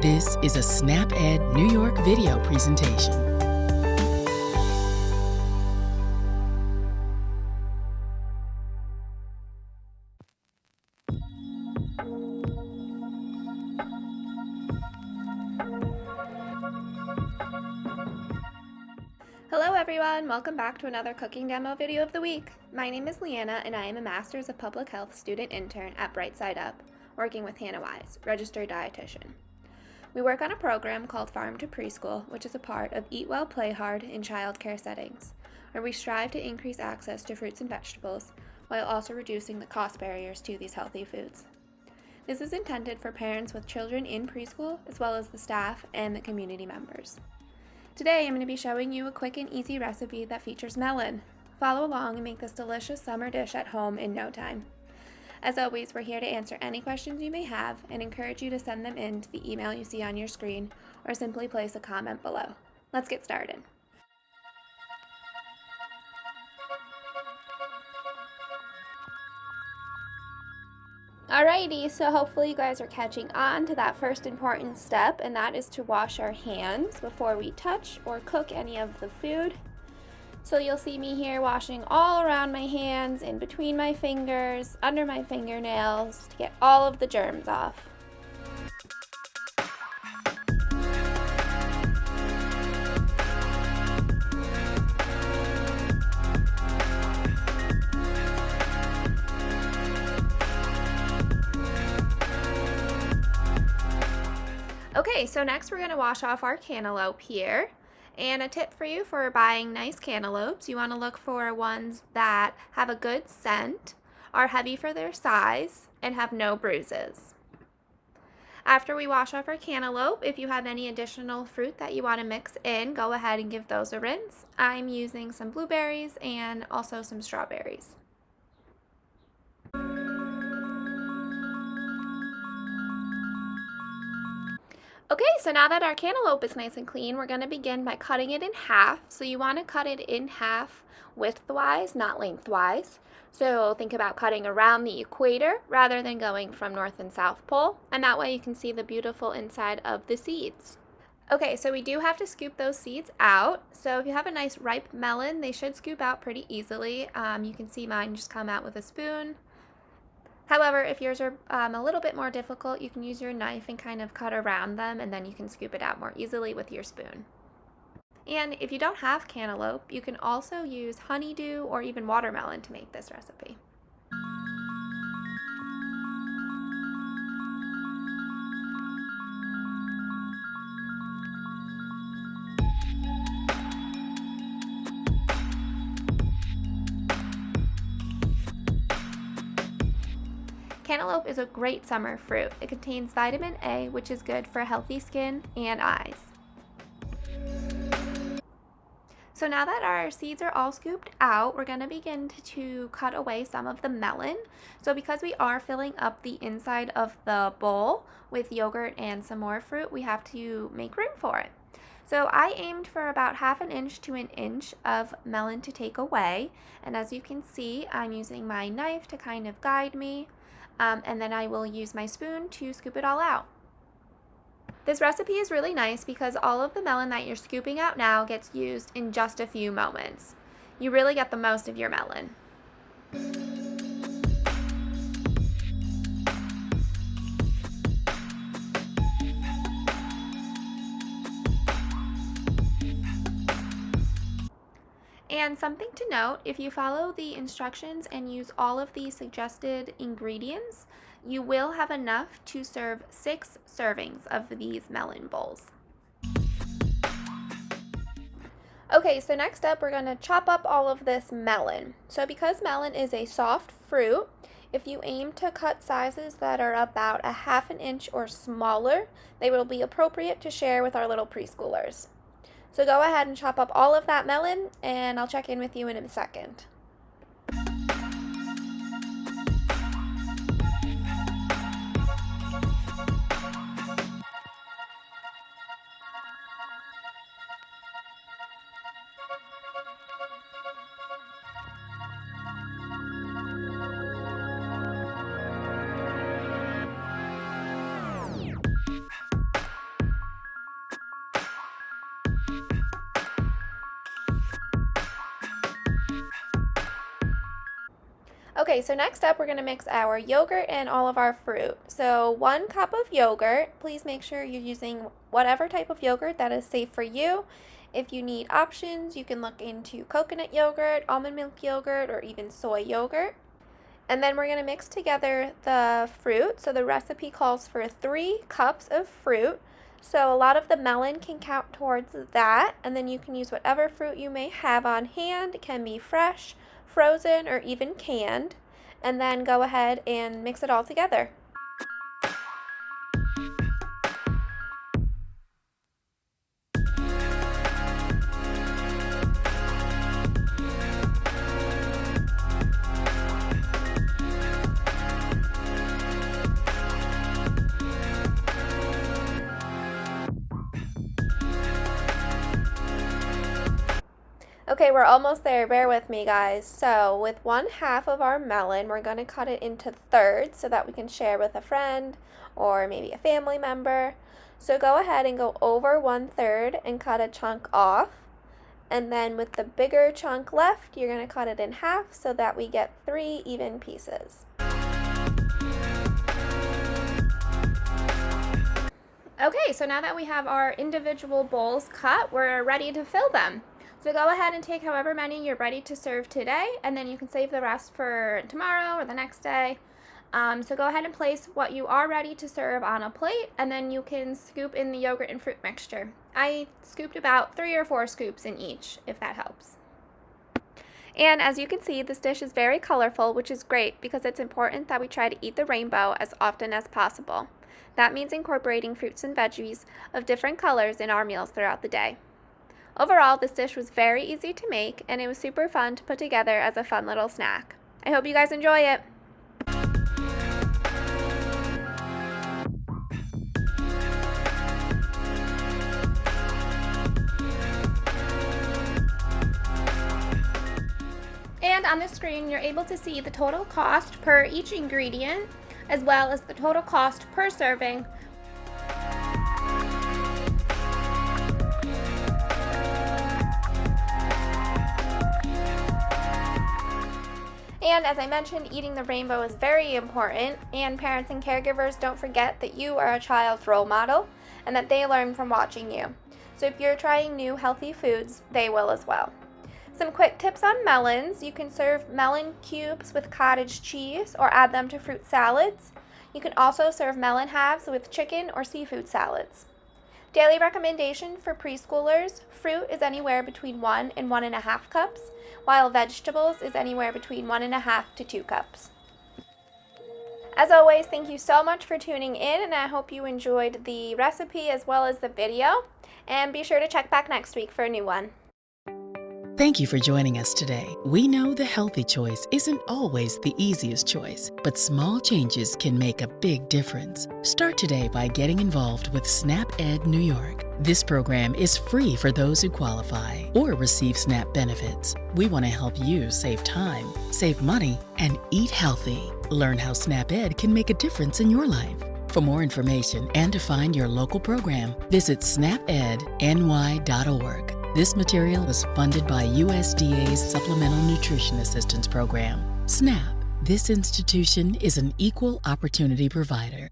This is a SnapEd New York video presentation. Hello everyone, welcome back to another cooking demo video of the week. My name is Leanna and I am a Master's of Public Health student intern at Bright Side Up, working with Hannah Wise, registered dietitian. We work on a program called Farm to Preschool, which is a part of Eat Well, Play Hard in childcare settings, where we strive to increase access to fruits and vegetables while also reducing the cost barriers to these healthy foods. This is intended for parents with children in preschool, as well as the staff and the community members. Today I'm going to be showing you a quick and easy recipe that features melon. Follow along and make this delicious summer dish at home in no time. As always, we're here to answer any questions you may have and encourage you to send them in to the email you see on your screen or simply place a comment below. Let's get started. Alrighty, so hopefully you guys are catching on to that first important step, and that is to wash our hands before we touch or cook any of the food. So you'll see me here washing all around my hands, in between my fingers, under my fingernails, to get all of the germs off. Okay, so next we're going to wash off our cantaloupe here. And a tip for you for buying nice cantaloupes, you want to look for ones that have a good scent, are heavy for their size, and have no bruises. After we wash off our cantaloupe, if you have any additional fruit that you want to mix in, go ahead and give those a rinse. I'm using some blueberries and also some strawberries. Okay, so now that our cantaloupe is nice and clean, we're going to begin by cutting it in half. So you want to cut it in half widthwise, not lengthwise. So think about cutting around the equator rather than going from North and South Pole, and that way you can see the beautiful inside of the seeds. Okay, so we do have to scoop those seeds out. So if you have a nice ripe melon, they should scoop out pretty easily. You can see mine just come out with a spoon. However, if yours are a little bit more difficult, you can use your knife and kind of cut around them, and then you can scoop it out more easily with your spoon. And if you don't have cantaloupe, you can also use honeydew or even watermelon to make this recipe. Cantaloupe is a great summer fruit. It contains vitamin A, which is good for healthy skin and eyes. So now that our seeds are all scooped out, we're going to begin to cut away some of the melon. So because we are filling up the inside of the bowl with yogurt and some more fruit, we have to make room for it. So I aimed for about 1/2 inch to 1 inch of melon to take away. And as you can see, I'm using my knife to kind of guide me. And then I will use my spoon to scoop it all out. This recipe is really nice because all of the melon that you're scooping out now gets used in just a few moments. You really get the most of your melon. And something to note, if you follow the instructions and use all of the suggested ingredients, you will have enough to serve 6 servings of these melon bowls. Okay, so next up we're going to chop up all of this melon. So because melon is a soft fruit, if you aim to cut sizes that are about 1/2 inch or smaller, they will be appropriate to share with our little preschoolers. So go ahead and chop up all of that melon, and I'll check in with you in a second. Okay, so next up we're going to mix our yogurt and all of our fruit. So 1 cup of yogurt. Please make sure you're using whatever type of yogurt that is safe for you. If you need options, you can look into coconut yogurt, almond milk yogurt, or even soy yogurt. And then we're going to mix together the fruit. So the recipe calls for 3 cups of fruit. So a lot of the melon can count towards that. And then you can use whatever fruit you may have on hand. It can be fresh, frozen, or even canned. And then go ahead and mix it all together. Okay, we're almost there. Bear with me, guys. So with 1/2 of our melon, we're going to cut it into thirds so that we can share with a friend or maybe a family member. So go ahead and go over 1/3 and cut a chunk off. And then with the bigger chunk left, you're going to cut it in half so that we get 3 even pieces. Okay, so now that we have our individual bowls cut, we're ready to fill them. So go ahead and take however many you're ready to serve today, and then you can save the rest for tomorrow or the next day. So go ahead and place what you are ready to serve on a plate, and then you can scoop in the yogurt and fruit mixture. I scooped about 3 or 4 scoops in each, if that helps. And as you can see, this dish is very colorful, which is great because it's important that we try to eat the rainbow as often as possible. That means incorporating fruits and veggies of different colors in our meals throughout the day. Overall, this dish was very easy to make, and it was super fun to put together as a fun little snack. I hope you guys enjoy it! And on the screen, you're able to see the total cost per each ingredient, as well as the total cost per serving. And as I mentioned, eating the rainbow is very important, and parents and caregivers, don't forget that you are a child's role model and that they learn from watching you. So if you're trying new healthy foods, they will as well. Some quick tips on melons. You can serve melon cubes with cottage cheese or add them to fruit salads. You can also serve melon halves with chicken or seafood salads. Daily recommendation for preschoolers: fruit is anywhere between 1 and 1.5 cups, while vegetables is anywhere between 1.5 to 2 cups. As always, thank you so much for tuning in, and I hope you enjoyed the recipe as well as the video. And be sure to check back next week for a new one. Thank you for joining us today. We know the healthy choice isn't always the easiest choice, but small changes can make a big difference. Start today by getting involved with SNAP Ed New York. This program is free for those who qualify or receive SNAP benefits. We want to help you save time, save money, and eat healthy. Learn how SNAP Ed can make a difference in your life. For more information and to find your local program, visit snapedny.org. This material was funded by USDA's Supplemental Nutrition Assistance Program. SNAP. This institution is an equal opportunity provider.